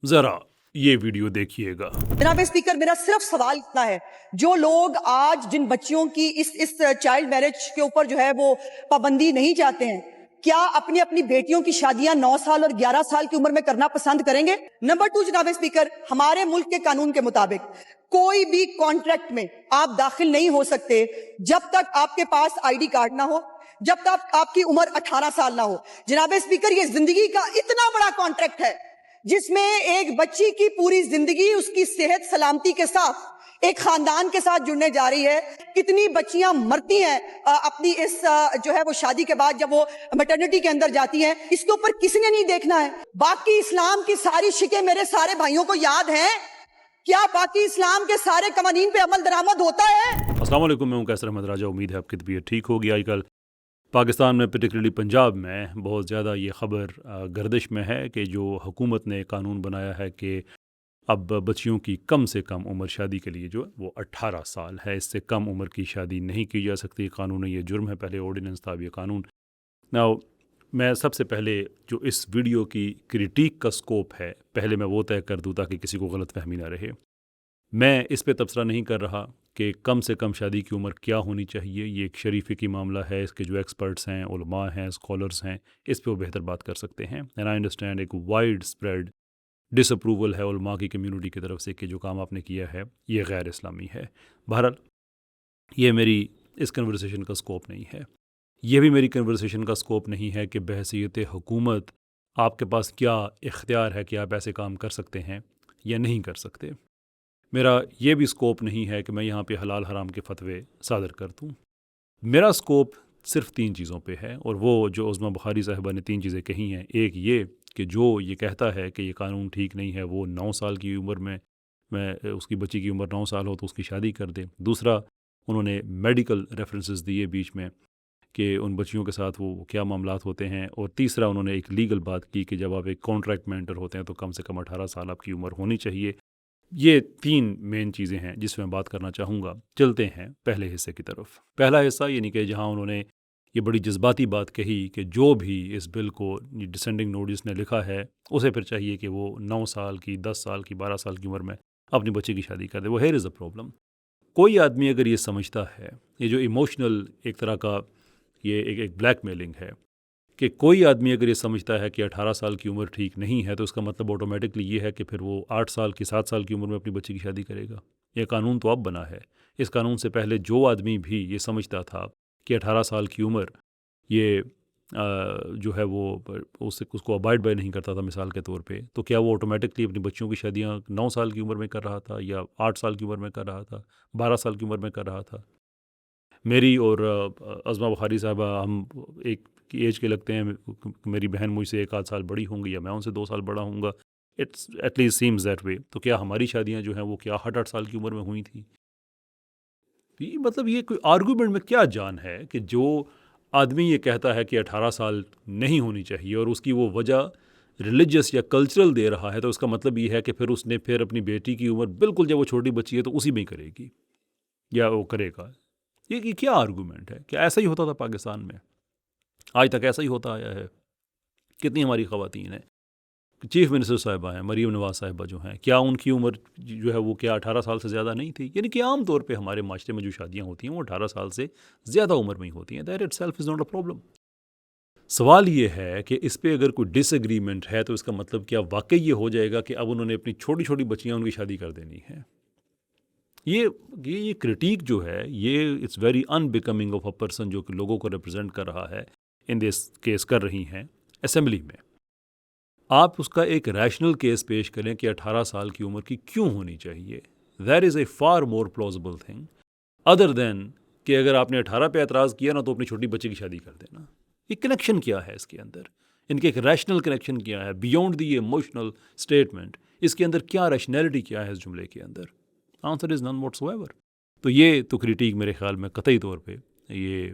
जरा ये वीडियो देखिएगा। जनाब स्पीकर, मेरा सिर्फ सवाल इतना है, जो लोग आज जिन बच्चियों की इस चाइल्ड मैरिज के ऊपर जो है वो पाबंदी नहीं चाहते हैं, क्या अपनी अपनी बेटियों की शादियां 9 साल और 11 साल की उम्र में करना पसंद करेंगे? नंबर 2 जनाब स्पीकर, हमारे मुल्क के कानून के मुताबिक कोई भी कॉन्ट्रैक्ट में आप दाखिल नहीं हो सकते जब तक आपके पास आईडी कार्ड ना हो, जब तक आपकी उम्र 18 साल ना हो। जनाब स्पीकर, ये जिंदगी का इतना बड़ा कॉन्ट्रैक्ट है जिसमें एक बच्ची की पूरी जिंदगी उसकी सेहत सलामती के साथ एक खानदान के साथ जुड़ने जा रही है। कितनी बच्चियां मरती हैं अपनी इस जो है वो शादी के बाद, जब वो मैटरनिटी के अंदर जाती हैं, इसके ऊपर किसी ने नहीं देखना है। बाकी इस्लाम की सारी शिकें मेरे सारे भाइयों को याद हैं। क्या बाकी इस्लाम के सारे कवानीन पे अमल दरामद होता है? अस्सलाम वालेकुम, मैं हूं कैसर अहमद राजा। उम्मीद है आपकी तबीयत ठीक होगी। आजकल पाकिस्तान में, पर्टिकुलरली पंजाब में, बहुत ज़्यादा ये ख़बर गर्दिश में है कि जो हुकूमत ने कानून बनाया है कि अब बच्चियों की कम से कम उम्र शादी के लिए जो है वो 18 साल है। इससे कम उम्र की शादी नहीं की जा सकती। कानून है, ये जुर्म है। पहले ऑर्डिनेंस था, अब ये कानून। नाउ मैं सबसे पहले जो इस वीडियो की क्रिटिक का स्कोप है, पहले मैं वो तय कर दूँ ताकि किसी को गलत फहमी ना रहे। मैं इस पे तबसरा नहीं कर रहा कि कम से कम शादी की उम्र क्या होनी चाहिए। ये एक शरीफे की मामला है। इसके जो एक्सपर्ट्स हैं, उलमा हैं, स्कॉलर्स हैं, इस पे वो बेहतर बात कर सकते हैं। एंड आई अंडरस्टैंड एक वाइड स्प्रेड डिसअप्रूवल है उलमा की कम्युनिटी की तरफ से कि जो काम आपने किया है ये गैर इस्लामी है। बहरहाल ये मेरी इस कन्वर्सेशन का स्कोप नहीं है। ये भी मेरी कन्वर्सेशन का स्कोप नहीं है कि बहसीयत हुकूमत आपके पास क्या इख्तियार है कि आप ऐसे काम कर सकते हैं या नहीं कर सकते। मेरा ये भी स्कोप नहीं है कि मैं यहाँ पे हलाल हराम के फतवे सादर कर दूँ। मेरा स्कोप सिर्फ 3 चीज़ों पे है, और वो जो उज़्मा बुखारी साहिबा ने 3 चीज़ें कही हैं। एक ये कि जो ये कहता है कि ये कानून ठीक नहीं है, वो 9 साल की उम्र में उसकी बच्ची की उम्र 9 साल हो तो उसकी शादी कर दे। दूसरा, उन्होंने मेडिकल रेफरेंसेस दिए बीच में कि उन बच्चियों के साथ वो क्या मामलात होते हैं। और तीसरा, उन्होंने एक लीगल बात की कि जब आप एक कॉन्ट्रैक्ट में एंटर होते हैं तो कम से कम 18 साल आपकी उम्र होनी चाहिए। ये 3 मेन चीज़ें हैं जिस मैं बात करना चाहूँगा। चलते हैं पहले हिस्से की तरफ। पहला हिस्सा यानी कि जहाँ उन्होंने ये बड़ी जज्बाती बात कही कि जो भी इस बिल को डिसेंडिंग नोटिस ने लिखा है उसे फिर चाहिए कि वो 9 साल की, 10 साल की, 12 साल की उम्र में अपनी बच्ची की शादी कर दे। वो हेयर इज़ अ प्रॉब्लम। कोई आदमी अगर ये समझता है, ये जो इमोशनल एक तरह का ये एक ब्लैकमेलिंग है, कि कोई आदमी अगर ये समझता है कि 18 साल की उम्र ठीक नहीं है तो इसका मतलब ऑटोमेटिकली ये है कि फिर वो 8 साल की, 7 साल की उम्र में अपनी बच्ची की शादी करेगा। ये कानून तो अब बना है। इस कानून से पहले जो आदमी भी ये समझता था कि 18 साल की उम्र ये जो है वो उसको अवॉइड बाय नहीं करता था मिसाल के तौर पे, तो क्या वो ऑटोमेटिकली अपनी बच्चियों की शादियाँ 9 साल की उम्र में कर रहा था, या 8 साल की उम्र में कर रहा था, 12 साल की उम्र में कर रहा था? मेरी और अज़मा बुखारी साहबा हम एक की एज के लगते हैं। मेरी बहन मुझसे 1 आध साल बड़ी होंगी, या मैं उनसे 2 साल बड़ा हूँगा। It's at least seems that way. तो क्या हमारी शादियाँ जो हैं वो क्या 8-8 साल की उम्र में हुई थी? ये मतलब ये कोई आर्गूमेंट में क्या जान है कि जो आदमी ये कहता है कि 18 साल नहीं होनी चाहिए और उसकी वो वजह रिलीजियस या कल्चरल दे रहा है, तो उसका मतलब ये है कि फिर उसने फिर अपनी बेटी की उम्र बिल्कुल जब वो छोटी बच्ची है तो उसी में ही करेगी या वो करेगा। ये क्या आर्गूमेंट है? क्या ऐसा ही होता था पाकिस्तान में? आज तक ऐसा ही होता आया है। कितनी हमारी ख़वातीन हैं, चीफ़ मिनिस्टर साहिबा हैं, मरीम नवाज़ साहिबा जो हैं, क्या उनकी उम्र जो है वो क्या 18 साल से ज़्यादा नहीं थी? यानी कि आम तौर पे हमारे माशरे में जो शादियाँ होती हैं वो 18 साल से ज़्यादा उम्र में ही होती हैं। That itself is not a problem. सवाल ये है कि इस पे अगर कोई डिसएग्रीमेंट है तो इसका मतलब क्या वाकई ये हो जाएगा कि अब उन्होंने अपनी छोटी छोटी बच्चियाँ उनकी शादी कर देनी है? ये क्रिटिक जो है ये it's very unbecoming of a person जो कि लोगों को रिप्रेजेंट कर रहा है, इन दिस केस कर रही हैं असेंबली में। आप उसका एक रैशनल केस पेश करें कि 18 साल की उम्र की क्यों होनी चाहिए। That is a far more plausible thing other than कि अगर आपने 18 पे एतराज़ किया ना तो अपनी छोटी बच्ची की शादी कर देना। ये कनेक्शन क्या है इसके अंदर? इनके एक रैशनल कनेक्शन क्या है बियॉन्ड दी इमोशनल स्टेटमेंट? इसके अंदर क्या रैशनैलिटी क्या है इस जुमले के अंदर? Answer is none whatsoever. तो ये तो क्रिटिक मेरे ख्याल में कतई तौर पे ये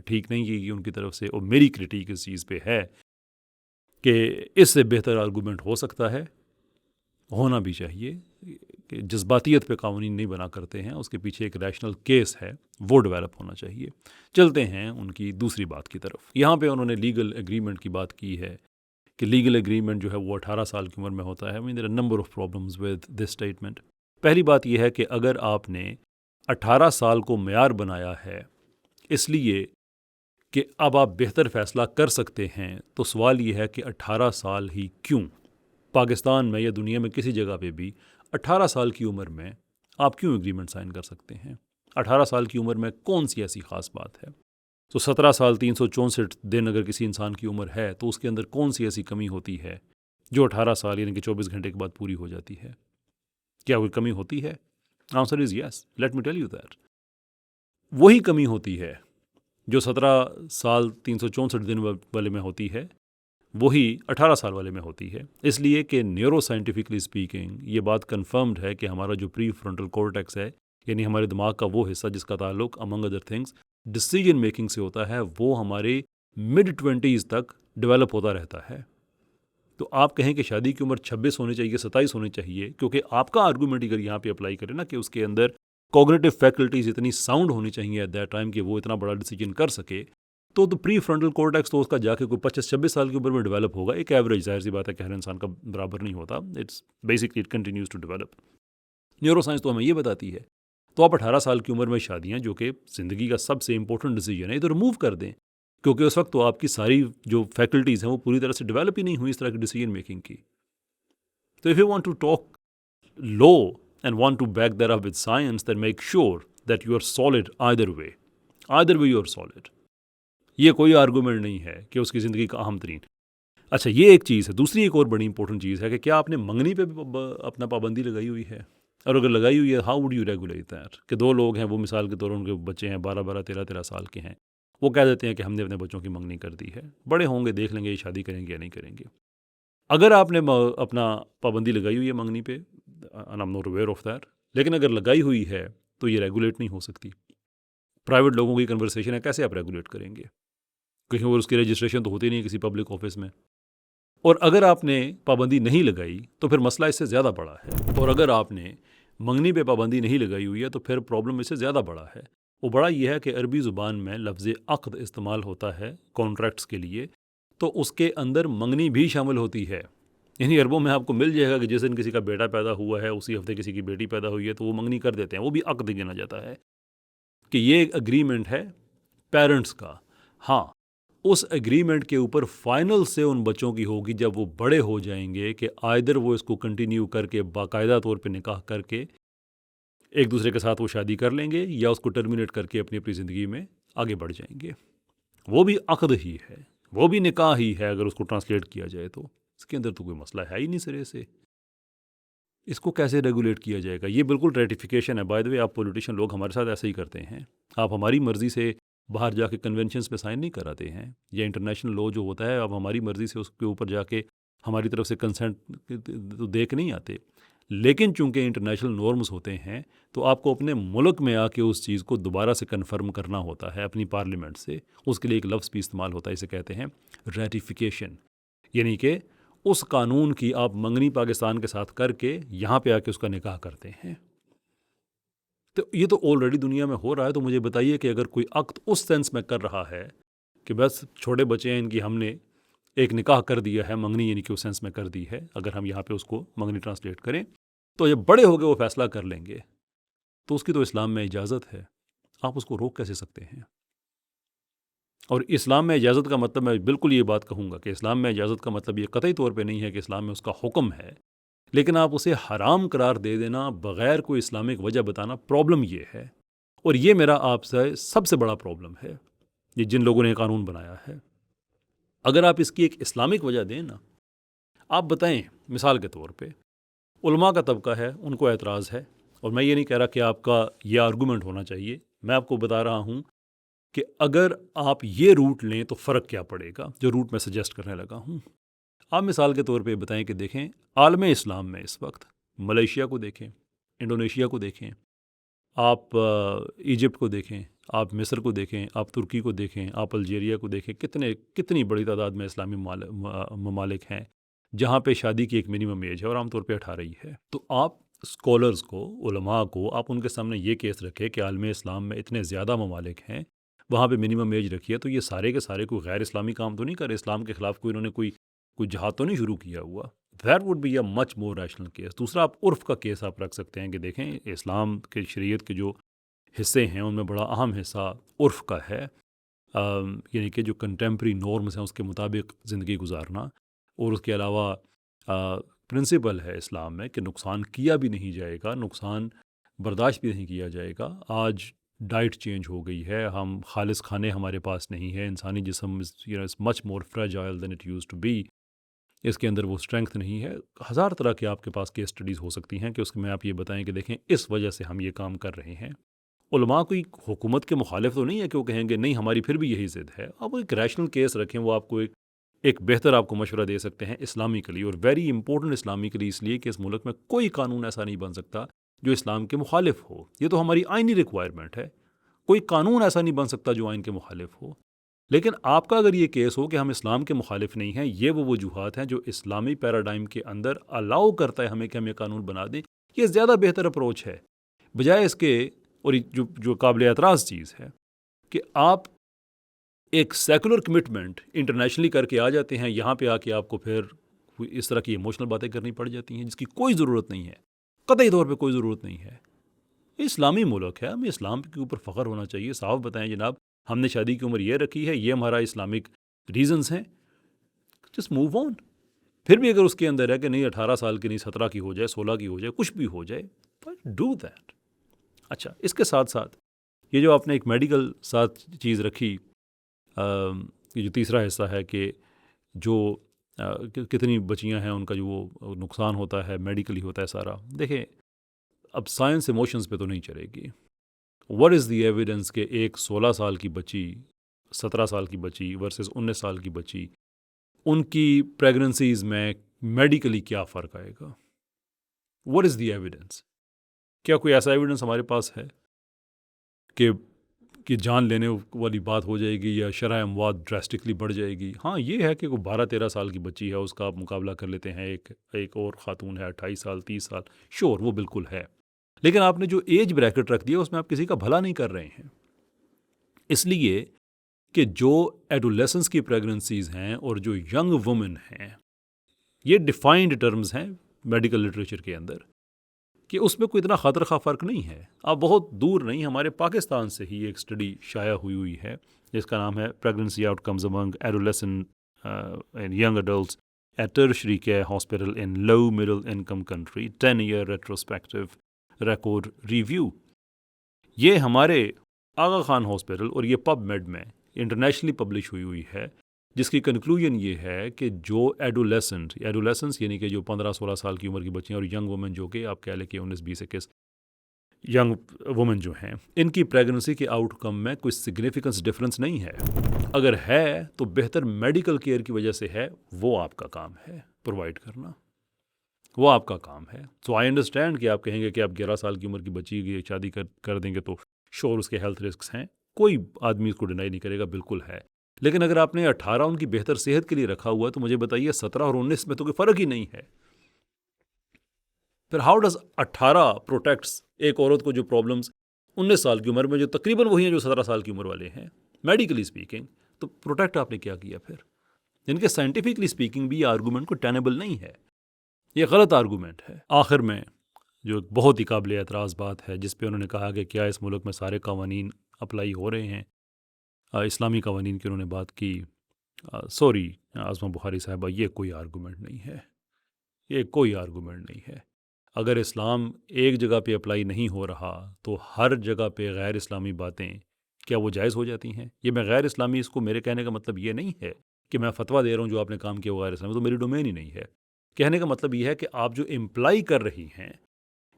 ठीक नहीं की उनकी तरफ से, और मेरी क्रिटिक इस चीज़ पे है कि इससे बेहतर आर्गूमेंट हो सकता है, होना भी चाहिए कि जज्बातियत पे कानून नहीं बना करते हैं, उसके पीछे एक रैशनल केस है, वो डेवलप होना चाहिए। चलते हैं उनकी दूसरी बात की तरफ। यहाँ पे उन्होंने लीगल एग्रीमेंट की बात की है कि लीगल एग्रीमेंट जो है वो 18 साल की उम्र में होता है। I mean there are number of problems with this statement. पहली बात यह है कि अगर आपने 18 साल को मेयार बनाया है इसलिए कि अब आप बेहतर फ़ैसला कर सकते हैं, तो सवाल ये है कि 18 साल ही क्यों? पाकिस्तान में या दुनिया में किसी जगह पे भी 18 साल की उम्र में आप क्यों एग्रीमेंट साइन कर सकते हैं? 18 साल की उम्र में कौन सी ऐसी ख़ास बात है? तो 17 साल 364 दिन अगर किसी इंसान की उम्र है तो उसके अंदर कौन सी ऐसी कमी होती है जो 18 साल यानी कि 24 घंटे के बाद पूरी हो जाती है? क्या कोई कमी होती है? Answer is yes, let me tell you that. वही कमी होती है जो 17 साल 364 दिन वाले में होती है, वही 18 साल वाले में होती है। इसलिए कि न्यूरो साइंटिफिकली स्पीकिंग ये बात कन्फर्म्ड है कि हमारा जो प्री फ्रंटल कॉर्टेक्स है, यानी हमारे दिमाग का वो हिस्सा जिसका ताल्लुक among other things decision making से होता है, वो हमारे मिड 20s तक डेवलप होता रहता है। तो आप कहें कि शादी की उम्र 26 होनी चाहिए, 27 होनी चाहिए, क्योंकि आपका आर्गूमेंट अगर यहाँ पे अप्लाई करें ना कि उसके अंदर कॉग्निटिव फैकल्टीज़ इतनी साउंड होनी चाहिए एट दैट टाइम कि वो इतना बड़ा डिसीजन कर सके, तो प्री फ्रंटल कॉर्टेक्स तो उसका जाके कोई 25-26 साल की उम्र में डेवलप होगा। एक एवरेज, जाहिर सी बात है कि हर इंसान का बराबर नहीं होता। It's basically it continues to develop. Neuroscience तो हमें ये बताती है। तो आप 18 साल की उम्र में शादियाँ, जो कि ज़िंदगी का सबसे इंपॉर्टेंट डिसीजन है, ये तो रिमूव कर दें, क्योंकि उस वक्त तो आपकी सारी जो फैकल्टीज़ हैं वो पूरी तरह से डेवलप ही नहीं हुई इस तरह की डिसीजन मेकिंग की। तो if you want to talk low and want to back that up with science, then make sure that you are solid either way. Either way you are solid. ये कोई argument नहीं है कि उसकी ज़िंदगी का अहम तरीन। अच्छा, ये एक चीज़ है। दूसरी एक और बड़ी इंपॉर्टेंट चीज़ है कि क्या आपने मंगनी पे अपना पाबंदी लगाई हुई है? और अगर लगाई हुई है, how would you regulate that? कि दो लोग हैं, वो मिसाल के तौर उनके बच्चे हैं 12-12, 13-13 साल के हैं, वो कह देते हैं कि हमने अपने बच्चों की मंगनी कर दी है। बड़े होंगे, देख लेंगे ये शादी करेंगे या नहीं करेंगे। अगर आपने अपना पाबंदी लगाई हुई है मंगनी पे, I am not aware of that, लेकिन अगर लगाई हुई है तो ये रेगुलेट नहीं हो सकती। प्राइवेट लोगों की कन्वर्सेशन है, कैसे आप रेगुलेट करेंगे? कहीं और उसकी रजिस्ट्रेशन तो होती नहीं किसी पब्लिक ऑफिस में। और अगर आपने पाबंदी नहीं लगाई तो फिर मसला इससे ज़्यादा बड़ा है। और अगर आपने मंगनी पे पाबंदी नहीं लगाई हुई है तो फिर प्रॉब्लम इससे ज़्यादा बड़ा है। वो बड़ा ये है कि अरबी ज़ुबान में लफ्ज़ अक़्द इस्तेमाल होता है कॉन्ट्रैक्ट्स के लिए, तो उसके अंदर मंगनी भी शामिल होती है। यानी अरबों में आपको मिल जाएगा कि जिस दिन किसी का बेटा पैदा हुआ है, उसी हफ्ते किसी की बेटी पैदा हुई है, तो वो मंगनी कर देते हैं। वो भी अक़्द गिना जाता है कि ये एक एग्रीमेंट है पेरेंट्स का। हाँ, उस एग्रीमेंट के ऊपर फाइनल से उन बच्चों की होगी जब वो बड़े हो जाएंगे कि आइदर वो इसको कंटिन्यू करके बाकायदा तौर पे निकाह करके एक दूसरे के साथ वो शादी कर लेंगे, या उसको टर्मिनेट करके अपनी अपनी ज़िंदगी में आगे बढ़ जाएंगे। वो भी अक़्द ही है, वो भी निकाह ही है अगर उसको ट्रांसलेट किया जाए तो। इसके अंदर तो कोई मसला है ही नहीं सिरे से। इसको कैसे रेगुलेट किया जाएगा? ये बिल्कुल रेटिफिकेशन है। बाय द वे, आप पॉलिटिशियन लोग हमारे साथ ऐसे ही करते हैं। आप हमारी मर्ज़ी से बाहर जाके कन्वेंशंस पे साइन नहीं कराते हैं, या इंटरनेशनल लॉ जो होता है आप हमारी मर्ज़ी से उसके ऊपर जाके हमारी तरफ से कंसेंट तो दे के नहीं आते। लेकिन चूंकि इंटरनेशनल नॉर्म्स होते हैं तो आपको अपने मुल्क में आके उस चीज़ को दोबारा से कन्फर्म करना होता है अपनी पार्लियामेंट से। उसके लिए एक लफ्ज़ भी इस्तेमाल होता है, इसे कहते हैं रेटिफिकेशन। यानी कि उस कानून की आप मंगनी पाकिस्तान के साथ करके यहाँ पे आके उसका निकाह करते हैं। तो ये तो ऑलरेडी दुनिया में हो रहा है। तो मुझे बताइए कि अगर कोई अक़्द उस सेंस में कर रहा है कि बस छोटे बच्चे हैं इनकी, हमने एक निकाह कर दिया है, मंगनी यानी कि उस सेंस में कर दी है, अगर हम यहाँ पे उसको मंगनी ट्रांसलेट करें, तो जब बड़े हो गए वो फ़ैसला कर लेंगे, तो उसकी तो इस्लाम में इजाज़त है। आप उसको रोक कैसे सकते हैं? और इस्लाम में इजाज़त का मतलब, मैं बिल्कुल ये बात कहूँगा कि इस्लाम में इजाज़त का मतलब ये कतई तौर पे नहीं है कि इस्लाम में उसका हुक्म है, लेकिन आप उसे हराम करार दे देना बग़ैर कोई इस्लामिक वजह बताना, प्रॉब्लम ये है। और ये मेरा आपसे सबसे बड़ा प्रॉब्लम है, ये जिन लोगों ने कानून बनाया है। अगर आप इसकी एक इस्लामिक वजह दें ना, आप बताएं, मिसाल के तौर पे उलमा का तबका है, उनको एतराज़ है, और मैं ये नहीं कह रहा कि आपका ये आर्गूमेंट होना चाहिए, मैं आपको बता रहा हूँ कि अगर आप ये रूट लें तो फ़र्क क्या पड़ेगा, जो रूट मैं सजेस्ट करने लगा हूँ। आप मिसाल के तौर पे बताएं कि देखें, आलम इस्लाम में इस वक्त मलेशिया को देखें, इंडोनेशिया को देखें, आप इजिप्ट को देखें, आप मिस्र को देखें, आप तुर्की को देखें, आप अल्जीरिया को देखें, कितनी बड़ी तादाद में इस्लामी ममालिक हैं जहाँ पे शादी की एक मिनिमम एज है और आमतौर पे 18 ही है। तो आप स्कॉलर्स को, उलमा को, आप उनके सामने ये केस रखें कि आलम इस्लाम में इतने ज़्यादा ममालिक हैं, वहाँ पे मिनिमम एज रखी है, तो ये सारे के सारे कोई गैर इस्लामी काम तो नहीं कर रहे, इस्लाम के ख़िलाफ़ कोई इन्होंने कोई जहाद तो नहीं शुरू किया हुआ। That would be a much more rational case. दूसरा, आप उर्फ़ का केस आप रख सकते हैं कि देखें इस्लाम के शरीयत के जो हिस्से हैं उनमें बड़ा अहम हिस्सा उर्फ़ का है, यानी कि जो कंटेम्प्रेरी नॉर्म्स हैं उसके मुताबिक ज़िंदगी गुजारना। और उसके अलावा प्रिंसिपल है इस्लाम में कि नुकसान किया भी नहीं जाएगा, नुकसान बर्दाश्त भी नहीं किया जाएगा। आज डाइट चेंज हो गई है, हम खालिस खाने हमारे पास नहीं है, इंसानी जिस्म is much more fragile than it used to be. इसके अंदर वो स्ट्रेंथ नहीं है। हज़ार तरह के आपके पास केस स्टडीज़ हो सकती हैं कि उसमें आप ये बताएं कि देखें इस वजह से हम ये काम कर रहे हैं। उलमा कोई हुकूमत के मुखालिफ तो नहीं है कि वो कहेंगे नहीं हमारी फिर भी यही ज़िद है। आप एक रैशनल केस रखें, वो आपको एक बेहतर आपको मशवरा दे सकते हैं इस्लामिकली, और वेरी इंपॉर्टेंट इस्लामिकली इसलिए कि इस मुल्क में कोई कानून ऐसा नहीं बन सकता जो इस्लाम के मुखालिफ हो। ये तो हमारी आइनी रिक्वायरमेंट है। कोई कानून ऐसा नहीं बन सकता जो आइन के मुखालिफ हो। लेकिन आपका अगर ये केस हो कि हम इस्लाम के मुखालिफ नहीं हैं, ये वो वजूहात हैं जो इस्लामी पैराडाइम के अंदर अलाउ करता है हमें कि हम ये कानून बना दें, ये ज़्यादा बेहतर अप्रोच है बजाय इसके। और ये जो काबिल एतराज़ चीज़ है कि आप एक सेकुलर कमिटमेंट इंटरनेशनली करके आ जाते हैं, यहाँ पे आके आपको फिर इस तरह की इमोशनल बातें करनी पड़ जाती हैं जिसकी कोई ज़रूरत नहीं है, कतई तौर पे कोई ज़रूरत नहीं है। इस्लामी मुल्क है, हमें इस्लाम के ऊपर फ़ख्र होना चाहिए। साफ बताएं जनाब, हमने शादी की उम्र ये रखी है, ये हमारा इस्लामिक रीजंस हैं, जस्ट मूव ऑन। फिर भी अगर उसके अंदर है कि नहीं 18 साल की नहीं 17 की हो जाए, 16 की हो जाए, कुछ भी हो जाए, बट डू दैट। अच्छा, इसके साथ साथ ये जो आपने एक मेडिकल साथ चीज़ रखी, ये जो तीसरा हिस्सा है कि जो कितनी बच्चियां हैं उनका जो वो नुकसान होता है मेडिकली होता है सारा। देखें, अब साइंस इमोशंस पे तो नहीं चलेगी। व्हाट इज़ द एविडेंस के एक 16 साल की बच्ची, 17 साल की बच्ची वर्सेस 19 साल की बच्ची, उनकी प्रेगनेंसीज़ में मेडिकली क्या फ़र्क आएगा? What is the evidence? क्या कोई ऐसा एविडेंस हमारे पास है कि जान लेने वाली बात हो जाएगी या शरह अमवात ड्रास्टिकली बढ़ जाएगी? हाँ, ये है कि कोई 12-13 साल की बच्ची है, उसका आप मुकाबला कर लेते हैं एक और ख़ातून है 28 साल 30 साल, श्योर वो बिल्कुल है। लेकिन आपने जो एज ब्रैकेट रख दिया उसमें आप किसी का भला नहीं कर रहे हैं, इसलिए कि जो एडोलेसेंस की प्रेगनेंसीज़ हैं और जो यंग वुमेन हैं, ये डिफाइंड टर्म्स हैं मेडिकल लिटरेचर के अंदर कि उसमें कोई इतना ख़ातर खा फ़र्क नहीं है। आप बहुत दूर नहीं, हमारे पाकिस्तान से ही एक स्टडी शाया हुई है जिसका नाम है pregnancy outcomes among adolescent and young adults at tertiary care hospital in low middle income country 10 year retrospective record review. ये हमारे आगा खान हॉस्पिटल और ये पबमेड में इंटरनेशनली पब्लिश हुई है, जिसकी कंक्लूजन ये है कि जो एडोलेसेंस यानी कि जो 15-16 साल की उम्र की बच्चियां और यंग वुमेन जो कि आप कह लें कि 19-20-21 यंग वुमेन जो हैं, इनकी प्रेगनेंसी के आउटकम में कोई सिग्निफिकेंस डिफरेंस नहीं है। अगर है तो बेहतर मेडिकल केयर की वजह से है, वो आपका काम है प्रोवाइड करना, वो आपका काम है। सो आई अंडरस्टैंड कि आप कहेंगे कि आप 11 साल की उम्र की बच्ची की शादी कर देंगे तो श्योर उसके हेल्थ रिस्क हैं, कोई आदमी इसको डिनाई नहीं करेगा, बिल्कुल है। लेकिन अगर आपने 18 उनकी बेहतर सेहत के लिए रखा हुआ तो मुझे बताइए 17 और 19 में तो कोई फ़र्क ही नहीं है। फिर हाउ डज 18 प्रोटेक्ट्स एक औरत को जो प्रॉब्लम्स 19 साल की उम्र में जो तकरीबन वही हैं जो 17 साल की उम्र वाले हैं मेडिकली स्पीकिंग, तो प्रोटेक्ट आपने क्या किया फिर? इनके साइंटिफिकली स्पीकिंग भी ये आर्गूमेंट को टेनेबल नहीं है, ये गलत आर्गूमेंट है। आखिर में जो एक बहुत ही काबिल एतराज़ बात है जिस पे उन्होंने कहा कि क्या इस मुल्क में सारे कवानीन अप्लाई हो रहे हैं, इस्लामी कवानीन की उन्होंने बात की। सॉरी आज़मा बुखारी साहबा, ये कोई आर्गूमेंट नहीं है, ये कोई आर्गूमेंट नहीं है। अगर इस्लाम एक जगह पे अप्लाई नहीं हो रहा तो हर जगह पे गैर इस्लामी बातें क्या वो जायज़ हो जाती हैं? ये मैं गैर इस्लामी, इसको मेरे कहने का मतलब ये नहीं है कि मैं फतवा दे रहा हूँ जो आपने काम किया वो गैर इस्लामी, तो मेरी डोमेन ही नहीं है। कहने का मतलब ये है कि आप जो इम्प्लाई कर रही हैं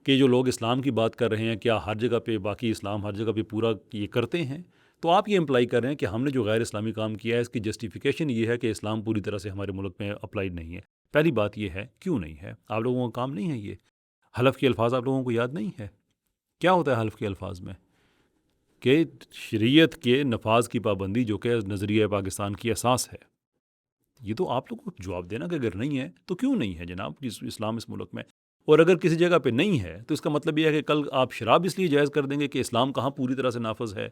कि जो लोग इस्लाम की बात कर रहे हैं क्या हर जगह पे बाकी इस्लाम हर जगह पे पूरा ये करते हैं, तो आप ये इम्प्लाई कर रहे हैं कि हमने जो गैर इस्लामी काम किया है इसकी जस्टिफिकेशन ये है कि इस्लाम पूरी तरह से हमारे मुल्क में अप्लाइड नहीं है। पहली बात ये है, क्यों नहीं है? आप लोगों का काम नहीं है ये? हलफ के अल्फाज आप लोगों को याद नहीं है? क्या होता है हलफ के अल्फाज में? कि शरीयत के नफाज की पाबंदी जो कि नज़रिया पाकिस्तान की असास है। ये तो आप लोगों को जवाब देना कि अगर नहीं है तो क्यों नहीं है जनाब इस्लाम इस मुल्क में। और अगर किसी जगह पे नहीं है तो इसका मतलब यह है कि कल आप शराब इसलिए जायज़ कर देंगे कि इस्लाम कहाँ पूरी तरह से नाफज है।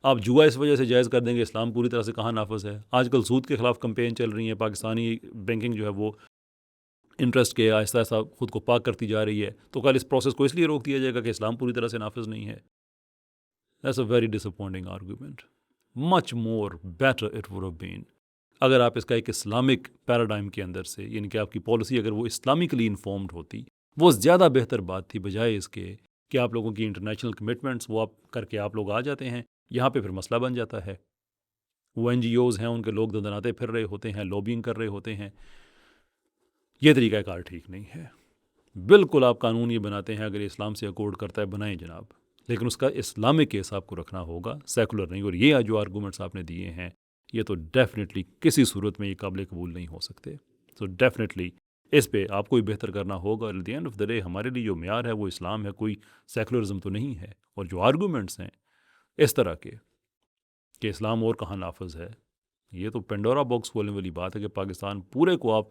आप जुआ इस वजह से जायज़ कर देंगे, इस्लाम पूरी तरह से कहाँ नाफज है। आजकल सूद के ख़िलाफ़ कंपेन चल रही है, पाकिस्तानी बैंकिंग जो है वो इंटरेस्ट के आहिस्ता आहिस्ता ख़ुद को पाक करती जा रही है, तो कल इस प्रोसेस को इसलिए रोक दिया जाएगा कि इस्लाम पूरी तरह से नाफिज नहीं है। That's a very disappointing argument. Much more better it would have been अगर आप इसका एक इस्लामिक पैराडाइम के अंदर से, यानी कि आपकी पॉलिसी अगर वो इस्लामिकली इन्फॉर्म्ड होती, वो ज़्यादा बेहतर बात थी, बजाय इसके कि आप लोगों की इंटरनेशनल कमिटमेंट्स वो आप करके आप लोग आ जाते हैं, यहाँ पे फिर मसला बन जाता है। वो NGOs हैं, उनके लोग दंदनाते फिर रहे होते हैं, लॉबिंग कर रहे होते हैं। ये तरीक़ाकार ठीक नहीं है। बिल्कुल आप कानून ये बनाते हैं, अगर इस्लाम से अकॉर्ड करता है बनाएं जनाब, लेकिन उसका इस्लामिक केस आपको रखना होगा, सेकुलर नहीं। और ये जो आर्गूमेंट्स आपने दिए हैं, ये तो डेफिनेटली किसी सूरत में ये काबिल कबूल नहीं हो सकते। तो डेफिनेटली इस पे आपको ही बेहतर करना होगा। At the end of the day हमारे लिए जो म्यार है वो इस्लाम है, कोई सेकुलरिज्म तो नहीं है। और जो आर्गूमेंट्स हैं इस तरह के कि इस्लाम और कहाँ नाफज है, ये तो पेंडोरा बॉक्स खोलने वाली बात है कि पाकिस्तान पूरे को आप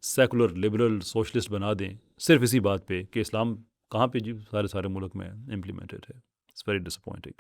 सेकुलर लिबरल सोशलिस्ट बना दें सिर्फ इसी बात पे कि इस्लाम कहाँ पे जी सारे मुल्क में इम्प्लीमेंटेड है। It's very disappointing.